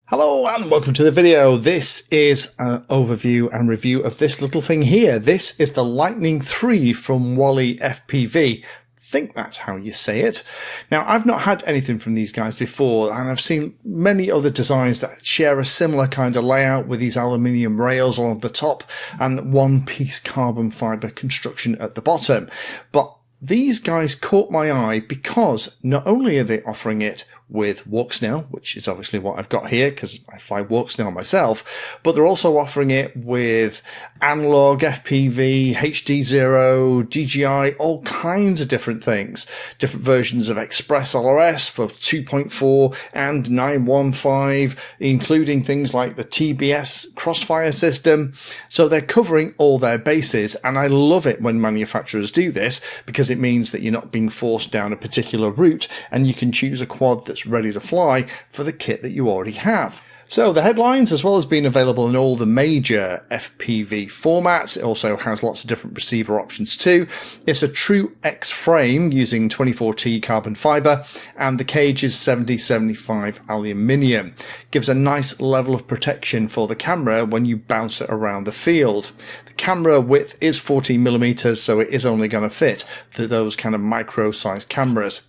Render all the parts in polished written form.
Hello and welcome to the video. This is an overview and review of this little thing here. This is the Lightning3 from WalleFPV. I think that's how you say it. Now, I've not had anything from these guys before, and I've seen many other designs that share a similar kind of layout with these aluminium rails along the top and one-piece carbon fiber construction at the bottom. But these guys caught my eye because not only are they offering it with walk snail, which is obviously what I've got here because I fly walk snail myself, but they're also offering it with analog, FPV, HD0, DJI, all kinds of different things. Different versions of Express LRS for 2.4 and 915, including things like the TBS crossfire system. So they're covering all their bases, and I love it when manufacturers do this because it means that you're not being forced down a particular route and you can choose a quad that's ready to fly for the kit that you already have. So the headlines, as well as being available in all the major FPV formats, it also has lots of different receiver options too. It's a true X frame using 24T carbon fiber, and the cage is 70-75 aluminium. Gives a nice level of protection for the camera when you bounce it around the field. The camera width is 14mm, so it is only going to fit those kind of micro-sized cameras.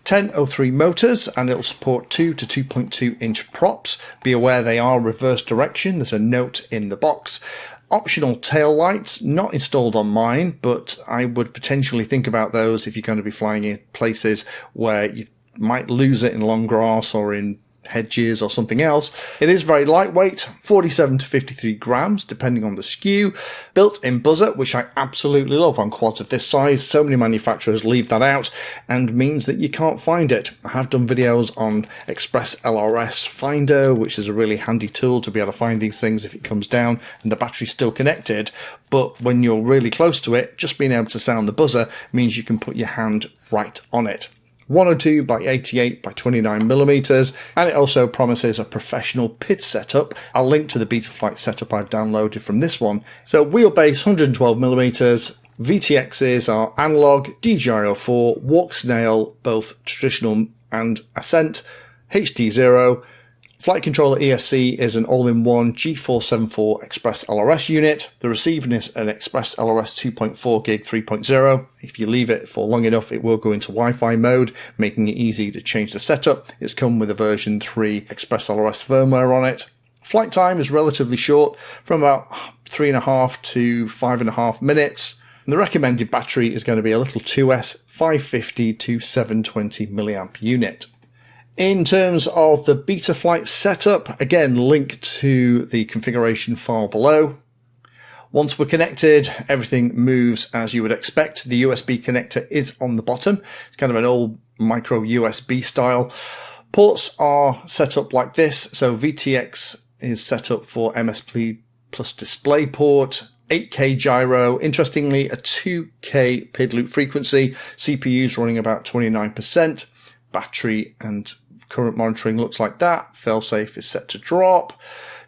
1003 motors, and it'll support 2 to 2.2 inch props. Be aware they are reverse direction. There's a note in the box. Optional tail lights, not installed on mine, but I would potentially think about those if you're going to be flying in places where you might lose it in long grass or in hedges or something else. It is very lightweight, 47 to 53 grams depending on the SKU. Built-in buzzer, which I absolutely love on quads of this size. So many manufacturers leave that out and means that you can't find it. I have done videos on Express LRS Finder, which is a really handy tool to be able to find these things if it comes down and the battery's still connected. But when you're really close to it, just being able to sound the buzzer means you can put your hand right on it. 102 by 88 by 29mm, and it also promises a professional PID setup. I'll link to the Betaflight setup I've downloaded from this one. So wheelbase 112mm, VTXs are analog, DJI-04, walk snail, both traditional and ascent, HD0. Flight controller ESC is an all-in-one G474 Express LRS unit. The receiver is an Express LRS 2.4 gig 3.0. If you leave it for long enough, it will go into Wi-Fi mode, making it easy to change the setup. It's come with a version 3 Express LRS firmware on it. Flight time is relatively short, from about 3.5 to 5.5 minutes. And the recommended battery is going to be a little 2S 550 to 720 milliamp unit. In terms of the Betaflight setup, again, link to the configuration file below. Once we're connected, everything moves as you would expect. The USB connector is on the bottom. It's kind of an old micro USB style. Ports are set up like this. So VTX is set up for MSP plus display port, 8K gyro, interestingly a 2K PID loop frequency, CPU's running about 29%, battery and current monitoring looks like that. Failsafe is set to drop.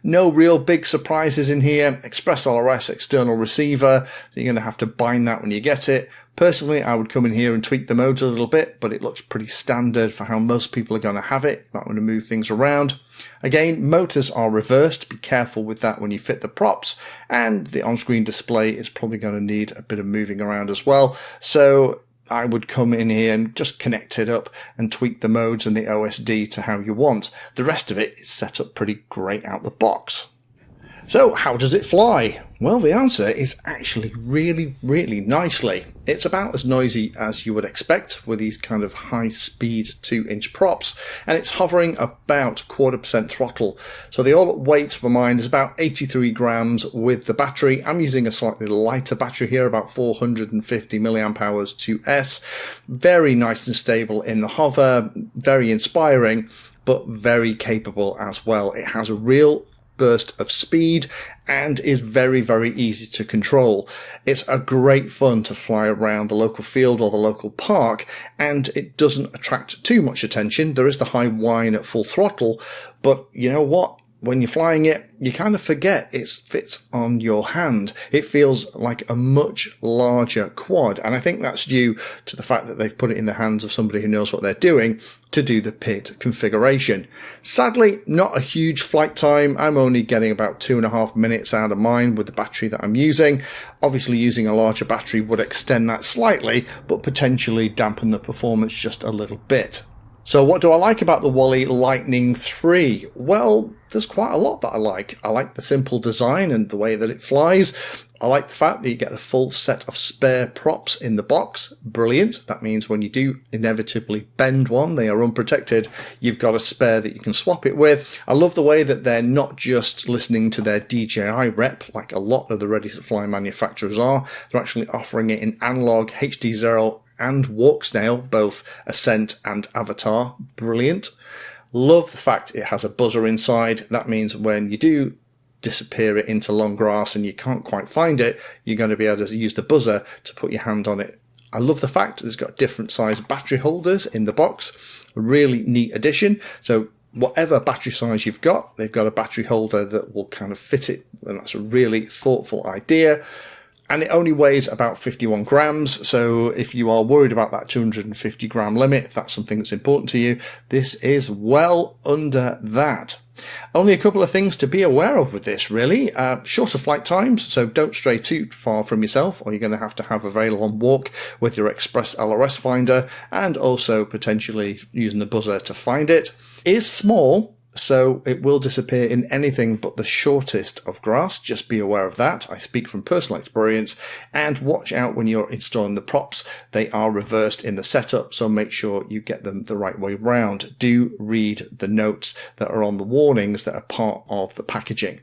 No real big surprises in here. Express LRS external receiver, so you're going to have to bind that when you get it. Personally, I would come in here and tweak the modes a little bit, but it looks pretty standard for how most people are going to have it. You might want to move things around. Again, motors are reversed. Be careful with that when you fit the props, and the on-screen display is probably going to need a bit of moving around as well. So I would come in here and just connect it up and tweak the modes and the OSD to how you want. The rest of it is set up pretty great out the box. So how does it fly? Well, the answer is actually really nicely. It's about as noisy as you would expect with these kind of high-speed 2-inch props, and it's hovering about 0.25% throttle. So the all weight for mine is about 83 grams with the battery. I'm using a slightly lighter battery here, about 450 milliamp hours 2S. Very nice and stable in the hover, very inspiring, but very capable as well. It has a real burst of speed and is very easy to control. It's a great fun to fly around the local field or the local park, and it doesn't attract too much attention. There is the high whine at full throttle, but you know what? when you're flying it, you kind of forget it fits on your hand. It feels like a much larger quad, and I think that's due to the fact that they've put it in the hands of somebody who knows what they're doing to do the PID configuration. Sadly, not a huge flight time. I'm only getting about 2.5 minutes out of mine with the battery that I'm using. Obviously, using a larger battery would extend that slightly, but potentially dampen the performance just a little bit. So what do I like about the Wally Lightning 3? Well, there's quite a lot that I like. I like the simple design and the way that it flies. I like the fact that you get a full set of spare props in the box. Brilliant. That means when you do inevitably bend one, they are unprotected, you've got a spare that you can swap it with. I love the way that they're not just listening to their DJI rep like a lot of the ready-to-fly manufacturers are. They're actually offering it in analog, HD0 and walk snail, both Ascent and Avatar. Brilliant. Love the fact it has a buzzer inside. That means when you do disappear it into long grass and you can't quite find it, you're going to be able to use the buzzer to put your hand on it. I love the fact that it's got different size battery holders in the box. A really neat addition. So whatever battery size you've got, they've got a battery holder that will kind of fit it, and that's a really thoughtful idea. And it only weighs about 51 grams, so if you are worried about that 250 gram limit, if that's something that's important to you, this is well under that. Only a couple of things to be aware of with this, really. Shorter flight times, so don't stray too far from yourself, or you're going to have a very long walk with your Express LRS finder, and also potentially using the buzzer to find it. It is small, so it will disappear in anything but the shortest of grass. Just be aware of that. I speak from personal experience. And watch out when you're installing the props. They are reversed in the setup, so make sure you get them the right way round. Do read the notes that are on the warnings that are part of the packaging.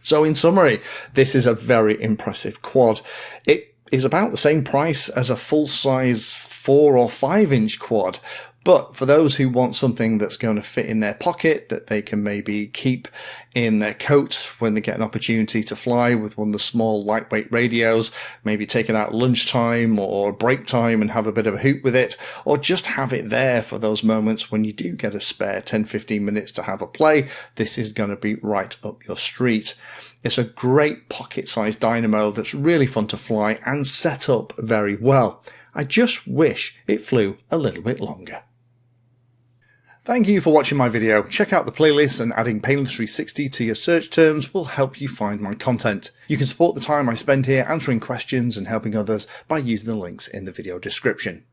So in summary, this is a very impressive quad. It is about the same price as a full-size 4 or 5 inch quad. But for those who want something that's going to fit in their pocket, that they can maybe keep in their coat when they get an opportunity to fly with one of the small lightweight radios, maybe take it out lunchtime or break time and have a bit of a hoot with it, or just have it there for those moments when you do get a spare 10-15 minutes to have a play, this is going to be right up your street. It's a great pocket-sized dynamo that's really fun to fly and set up very well. I just wish it flew a little bit longer. Thank you for watching my video. Check out the playlist, and adding Pedantry360 to your search terms will help you find my content. You can support the time I spend here answering questions and helping others by using the links in the video description.